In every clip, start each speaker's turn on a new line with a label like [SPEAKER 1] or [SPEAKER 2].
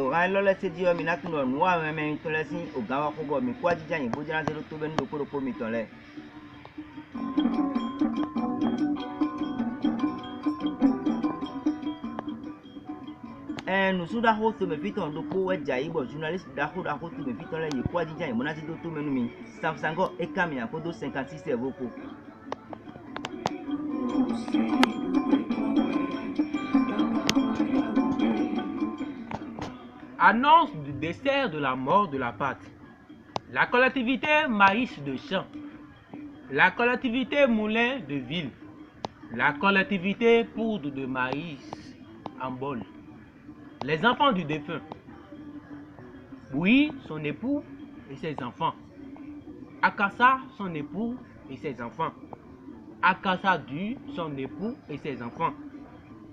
[SPEAKER 1] ora lole se di o mi na kuno nu wa me to le sin o ga wa ko go mi kwa jija yin bo jira se to be ndo ko mi ton le. Nous sommes d'accord sur mes pitons de quoi jaï bon journaliste d'accord sur mes pitons là il quoi dit jaï mon asi to menu mi Samsango et Camille à code 56 c'est beaucoup.
[SPEAKER 2] Annonce du dessert de la mort de la pâte. La collectivité maïs de champ. La collectivité moulin de ville. La collectivité poudre de maïs en bol. Les enfants du défunt. Oui, son époux et ses enfants. Akassa, son époux et ses enfants. Akassa Du, son époux et ses enfants.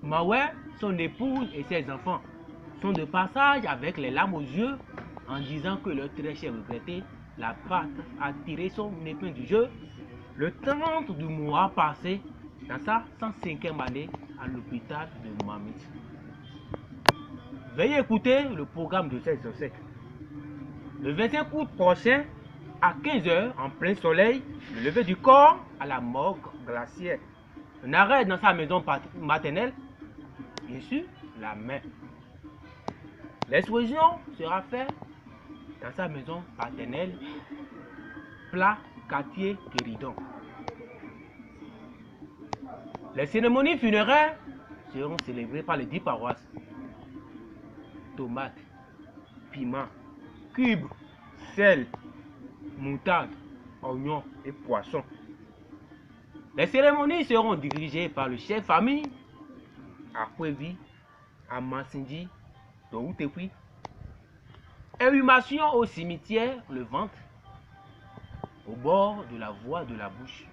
[SPEAKER 2] Maoué, son épouse et ses enfants sont de passage avec les larmes aux yeux en disant que leur très cher regretté, la pâte, a tiré son épingle du jeu le 30 du mois passé dans sa 105e année à l'hôpital de Mohamed. Veuillez écouter le programme de cette obsèques. Le 25 août prochain, à 15 h, en plein soleil, le lever du corps à la morgue glaciaire. Un arrêt dans sa maison maternelle, bien sûr, la main. L'explosion sera faite dans sa maison paternelle, Plat Quartier Guéridon. Les cérémonies funéraires seront célébrées par les 10 paroisses. Tomates, piments, cubes, sel, moutarde, oignons et poissons. Les cérémonies seront dirigées par le chef famille à Kwevi, à Massindi, Doutepi. Inhumation au cimetière Le Ventre, au bord de la voie de la bouche.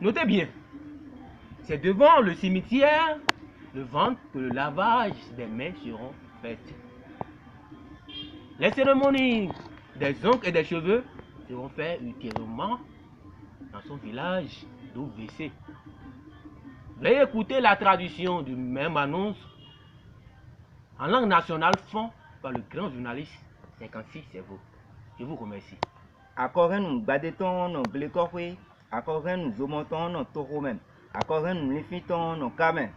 [SPEAKER 2] Notez bien, c'est devant le cimetière Le Ventre que le lavage des mains seront faites. Les cérémonies des ongles et des cheveux seront faites ultérieurement dans son village d'OVC. Veuillez écouter la traduction du même annonce en langue nationale faite par le grand journaliste 56 Cerveau. Je vous remercie.
[SPEAKER 1] Akore nous badeton no glekorwe, akore nous zomonton no toromen, akore nous lifiton no kamen.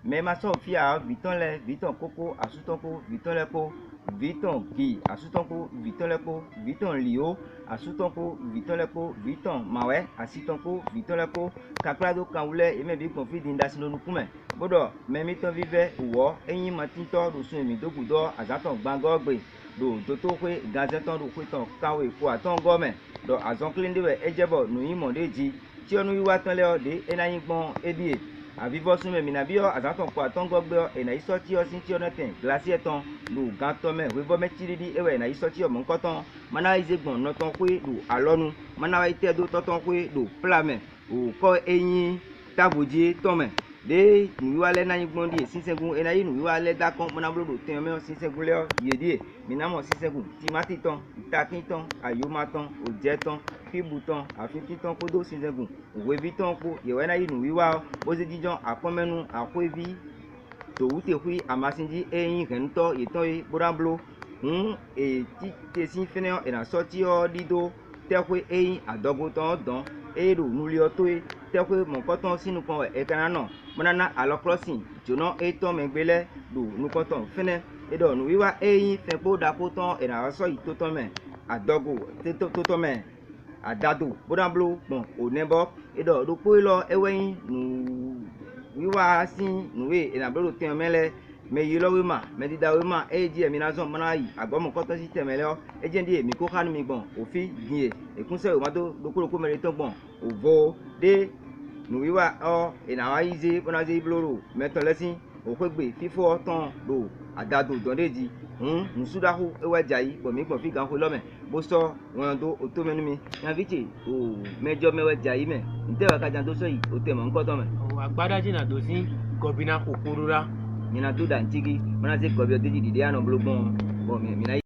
[SPEAKER 1] Mais ma Sophia, viton le, viton coco, asutonko, viton lepo, viton gi, asutonko, viton lepo, viton lio, asutonko, viton lepo, viton mawe, asitonko, viton lepo, kaklado kaoule, et même conflit d'indasino nukume. Bodo, même ton vive, ou enyi matinto, do sun mi do gudo, azaton bangogbe, do totokwe, gazeton do kweton, kawe, kwa ton gome, do azon klindewe, ejebo, no imonde ji, ti onu iwatan leo de, enayin bon, edie. Avivo sume minabio azaton kwa tongo gbeo e na isoti o sin ti o noten glacier ton lu ganton me wevo metiri ewe na isoti o monkoton mana izegbon noton kwe lu alonu mana wa ite do toton kwe lu plame o ko eyin taboji tome de nuwa le na yigbon di sinsegun e na yi nuwa le dakon mana blo do ten me sinsegun le yedie minamo sinsegun timati ton itakin ton ayoma ton oje ton fibuton afikiton kodo sinsegun weviton ko yewe na yi nuwa oze dijon akomenu akwevi to utehui amasinji eyin rento eton boramblo e ti tesin fene e na soti o dido tekwe eyin adogoton don ero nulio to tekwe monkoton sinu kon e kanana monana alokrosin jono eton megbele do nukoton fene edo nuwiwa eyin fenpo dakoton e na so itoton me adogo toton me adado boramblo bon onebo edo do poilo eweyin nu wiwa sin nuwe e na bro ten mele me yilo wima me dida wima eji emi na zon mana yi agbomo koto si temele o eje ndi emi ko kanu mi gbon ofi gin e kunse o ma to dokoroko mere ton gbon ovo de nu wiwa o e na wa yize bona ze bloro meton lesin o kwegbe fifo ton do adado dondeji nusudahu ewa jayi bo mi gbon fi gan ko lo me bo so won do o to menu mi yan vite o mejo mewe jayi me nte wa ka jan to so yi o te mo nko to me
[SPEAKER 2] o agbada jina do sin gobina kokorora
[SPEAKER 1] mina to da ntigi mana se gobio deji dide ano blogbon bo mi na